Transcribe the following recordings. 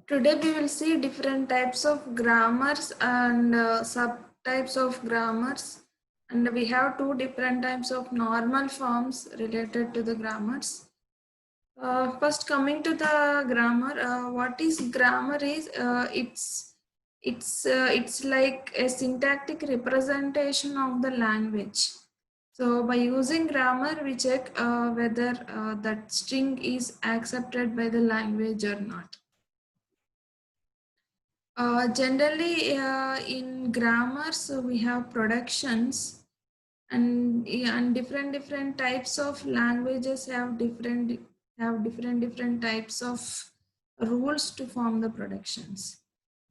Today we will see different types of grammars and subtypes of grammars, and we have two different types of normal forms related to the grammars. First, coming to the grammar, what is grammar is it's like a syntactic representation of the language. So by using grammar, we check whether that string is accepted by the language or not. Generally, in grammar, so we have productions, and different types of languages have different types of rules to form the productions.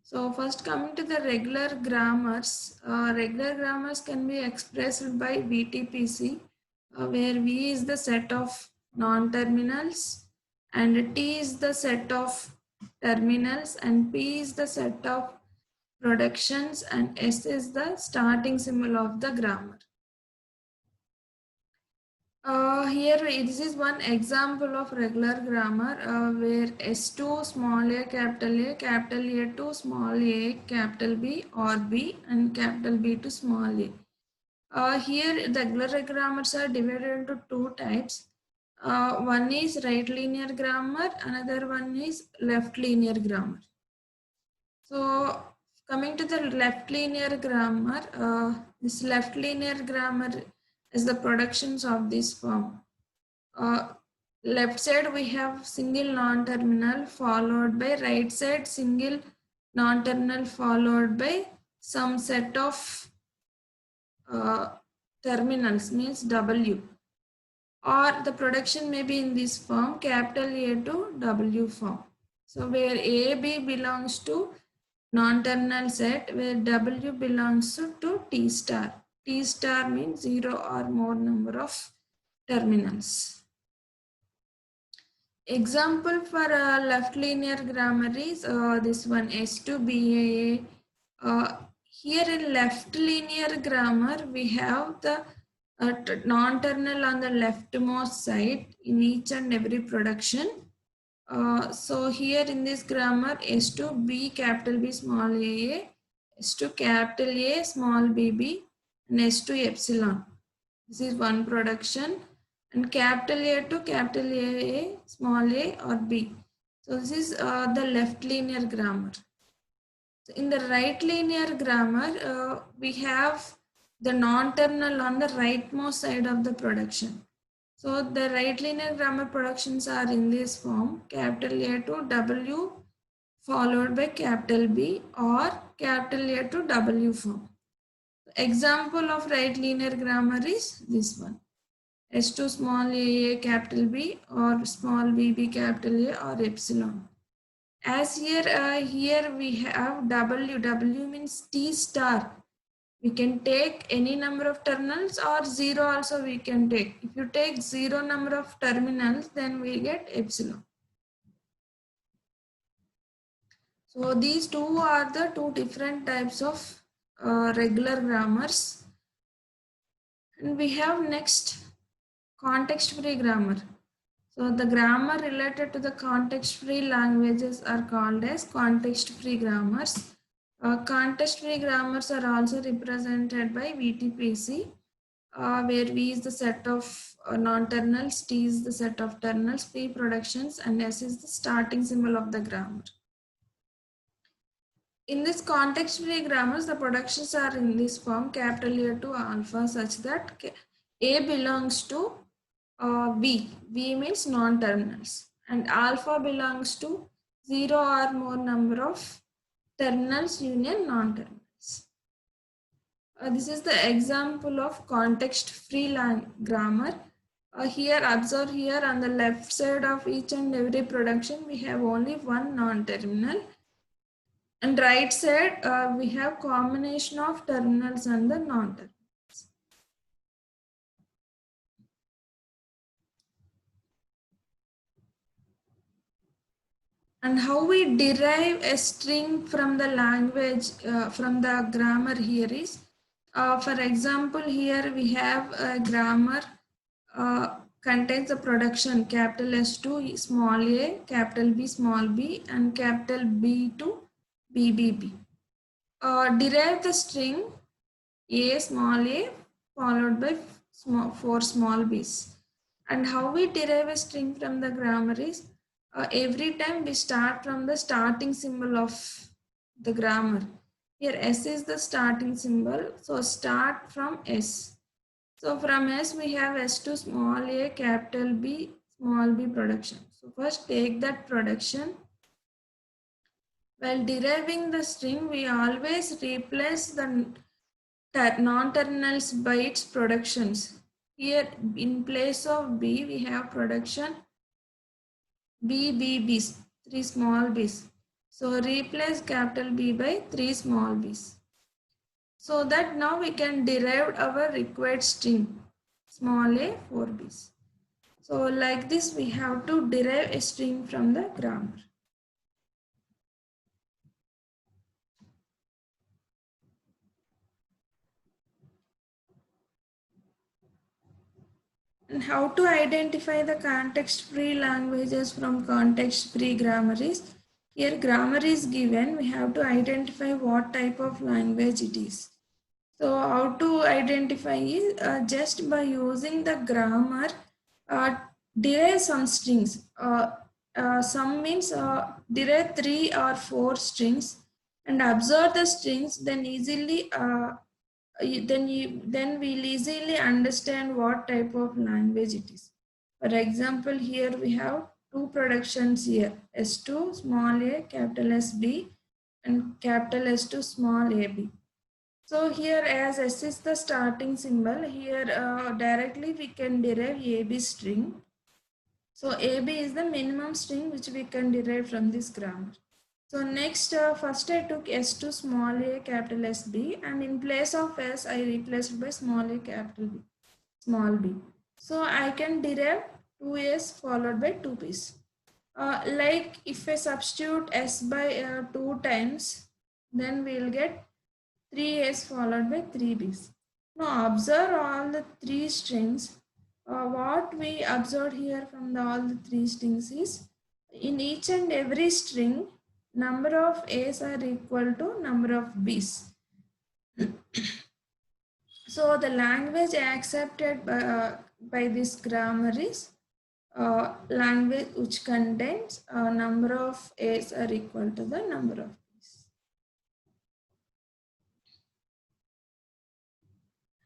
So first, coming to the regular grammars can be expressed by VTPC, where V is the set of non-terminals and T is the set of terminals and P is the set of productions and S is the starting symbol of the grammar. Here, this is one example of regular grammar where S2 small a, capital A2 small a, capital B or B and capital B to small a. Here, the regular grammars are divided into two types. One is right linear grammar, another one is left linear grammar. So, coming to the left linear grammar, this left linear grammar is the productions of this form. Left side we have single non-terminal followed by right side single non-terminal followed by some set of terminals, means W, or the production may be in this form, capital A to W form. So where AB belongs to non-terminal set, where W belongs to T star. T star means 0 or more number of terminals. Example for left linear grammar is this one, S2 BAA. Here in left linear grammar, we have the non-terminal on the leftmost side in each and every production. So here in this grammar, S2 B capital B small a, S2 capital A small bb, and S2 epsilon. This is one production. And capital A to capital A, small a or B. So this is the left linear grammar. So in the right linear grammar, we have the non-terminal on the rightmost side of the production. So the right linear grammar productions are in this form, capital A to W followed by capital B or capital A to W form. Example of right linear grammar is this one. S2 small a capital B or small bb capital A or epsilon. As here we have W. W means T star. We can take any number of terminals or 0 also we can take. If you take 0 number of terminals, then we get epsilon. So these two are the two different types of regular grammars. And we have next context-free grammar. So the grammar related to the context-free languages are called as context-free grammars. Context-free grammars are also represented by VTPC, where V is the set of non-terminals, T is the set of terminals, P productions, and S is the starting symbol of the grammar. In this context-free grammars, the productions are in this form, capital A to alpha, such that A belongs to V. V means non-terminals, and alpha belongs to 0 or more number of terminals union non-terminals. This is the example of context-free grammar. Here, observe here on the left side of each and every production, we have only one non-terminal. And right side, we have combination of terminals and the non-terminals. And how we derive a string from the language, from the grammar here is, for example, here we have a grammar contains the production capital S2 small a, capital B small b, and capital B2 BBB. Derive the string a small a followed by four small b's. And how we derive a string from the grammar is every time we start from the starting symbol of the grammar. Here S is the starting symbol, so start from S. So from S we have S2 small a, capital B, small b production. So first take that production. While deriving the string, we always replace the non-terminals by its productions. Here in place of B we have production B, B, B's, 3 small b's. So replace capital B by 3 small b's. So that now we can derive our required string small a 4 b's. So like this we have to derive a string from the grammar. And how to identify the context-free languages from context-free grammar is, here grammar is given, we have to identify what type of language it is. So how to identify is just by using the grammar, derive some strings. Some means derive 3 or 4 strings and observe the strings, then easily then we'll easily understand what type of language it is. For example, here we have two productions here, S2 small a, capital SB, and capital S2 small ab. So here as S is the starting symbol, here directly we can derive AB string. So AB is the minimum string which we can derive from this grammar. So next, first I took S2 small a, capital SB, and in place of S, I replaced by small a, capital B, small b. So I can derive 2s followed by 2p's. Like if I substitute S by 2 times, then we'll get 3s followed by 3b's. Now observe all the 3 strings. What we observed here from all the 3 strings is, in each and every string, number of A's are equal to number of B's. So the language accepted by this grammar is language which contains number of A's are equal to the number of B's.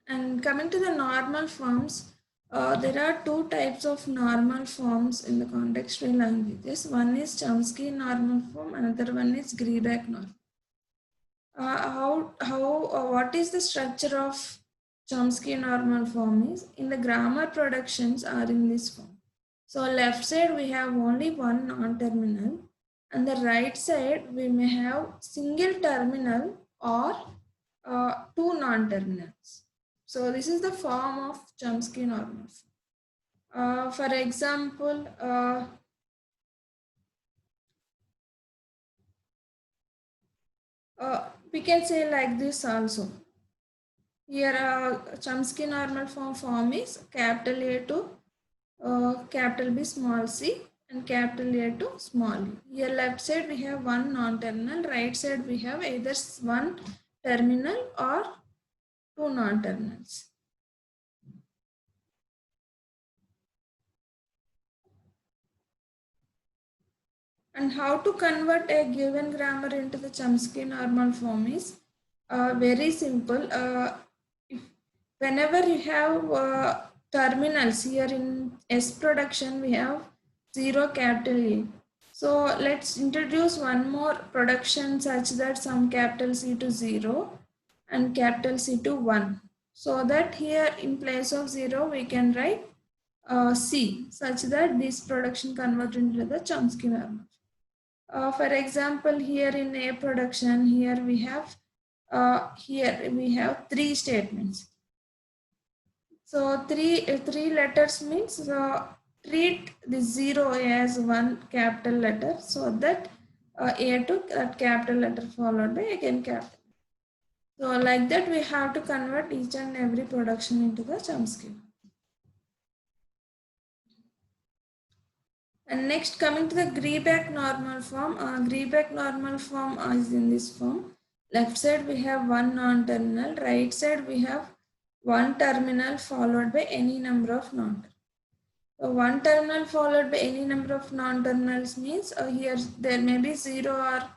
And coming to the normal forms, there are 2 types of normal forms in the context-free languages. One is Chomsky normal form, another one is Greeback normal. What is the structure of Chomsky normal form is, in the grammar productions are in this form. So left side we have only one non-terminal, and the right side we may have single terminal or 2 non-terminals. So this is the form of Chomsky normal form. For example, we can say like this also. Here Chomsky normal form is capital A to capital B small c and capital A to small e. Here left side we have one non-terminal, right side we have either one terminal or 2 non-terminals. And how to convert a given grammar into the Chomsky normal form is very simple. Whenever you have terminals, here in S production we have 0 capital A. So let's introduce one more production such that some capital C to 0 and capital C to 1. So that here in place of 0 we can write C, such that this production converts into the Chomsky normal. For example, here in A production, here we have 3 statements. So three letters means treat the 0 as one capital letter, so that A to that capital letter followed by again capital. So like that we have to convert each and every production into the Chomsky. And next, coming to the Greeback normal form. Greeback normal form is in this form. Left side we have one non-terminal. Right side we have one terminal followed by any number of non-terminals. So one terminal followed by any number of non-terminals means here there may be 0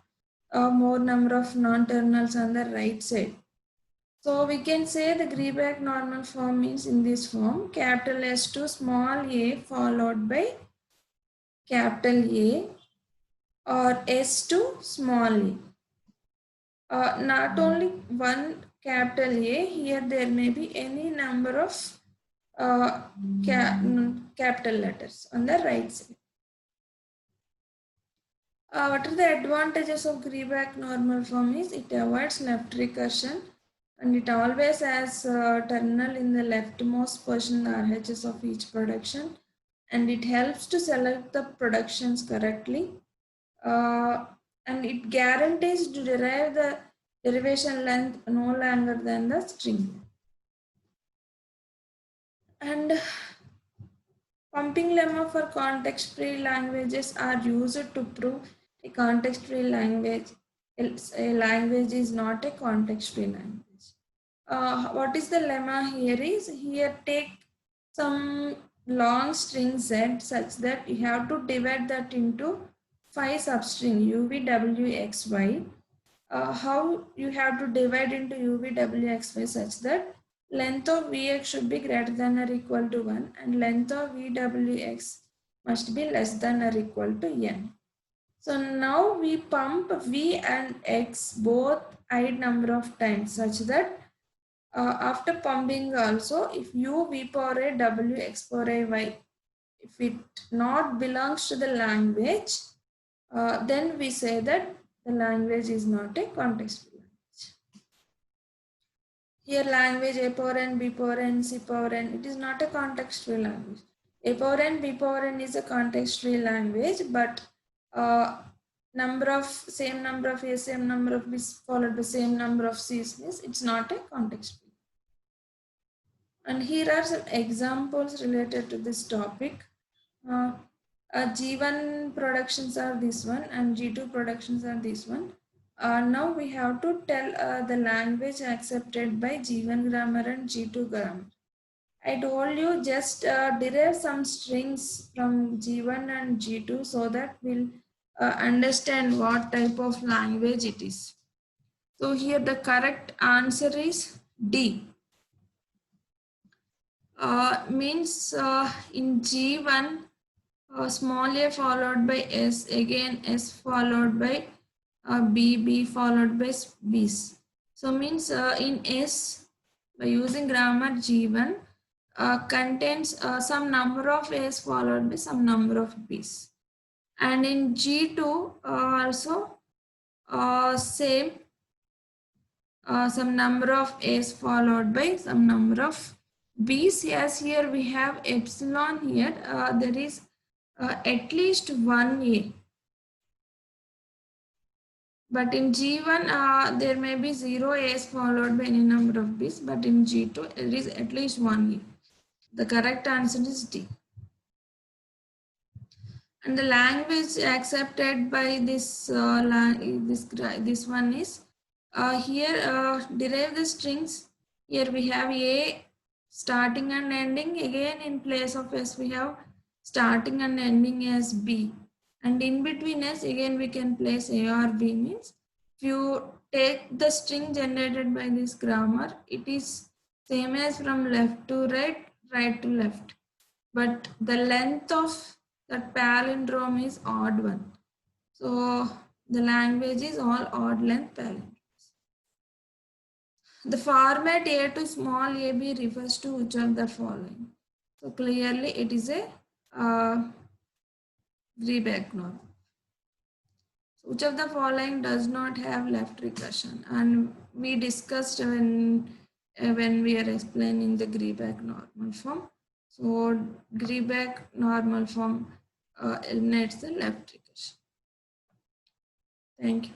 or more number of non-terminals on the right side. So we can say the Greeback normal form means in this form, capital S to small a followed by capital A or S to small a. Not only one capital A, here there may be any number of capital letters on the right side. What are the advantages of Greeback normal form is it avoids left recursion and it always has a terminal in the leftmost position RHS of each production, and it helps to select the productions correctly, and it guarantees to derive the derivation length no longer than the string. And pumping lemma for context-free languages are used to prove a context-free language. A language is not a context-free language. What is the lemma here is, here take some long string Z such that you have to divide that into 5 substring U, V, W, X, Y. How you have to divide into U, V, W, X, Y such that length of Vx should be greater than or equal to 1 and length of Vwx must be less than or equal to n. So now we pump V and X both odd number of times such that after pumping also, if U V power a W X power a Y, if it not belongs to the language, then we say that the language is not a context free language. Here language A power n, B power n, C power n, it is not a context free language. A power n, B power n is a context free language, but same number of A, same number of B followed by same number of C's means it's not a context free. And here are some examples related to this topic. G1 productions are this one and G2 productions are this one. Now we have to tell the language accepted by G1 grammar and G2 grammar. I told you just derive some strings from G1 and G2 so that we'll understand what type of language it is. So here the correct answer is D. Means in G1, small a followed by S, again S followed by B, B followed by B's. So means in S, by using grammar G1, contains some number of A's followed by some number of B's. And in G2 also same, some number of A's followed by some number of B's. Yes, here we have epsilon here. There is at least one A. But in G1, there may be 0 A's followed by any number of B's. But in G2, it is at least one A. The correct answer is D. And the language accepted by this this one is here derive the strings. Here we have A starting and ending. Again in place of S we have starting and ending as B. And in between S again we can place A or B. Means if you take the string generated by this grammar, it is same as from left to right, right to left. But the length of that palindrome is odd one. So the language is all odd length palindromes. The format A to small ab refers to which of the following? So clearly it is a Greeback norm. So which of the following does not have left recursion? And we discussed when we are explaining the Greeback normal form. So Greeback normal form eliminates the left recursion. Thank you.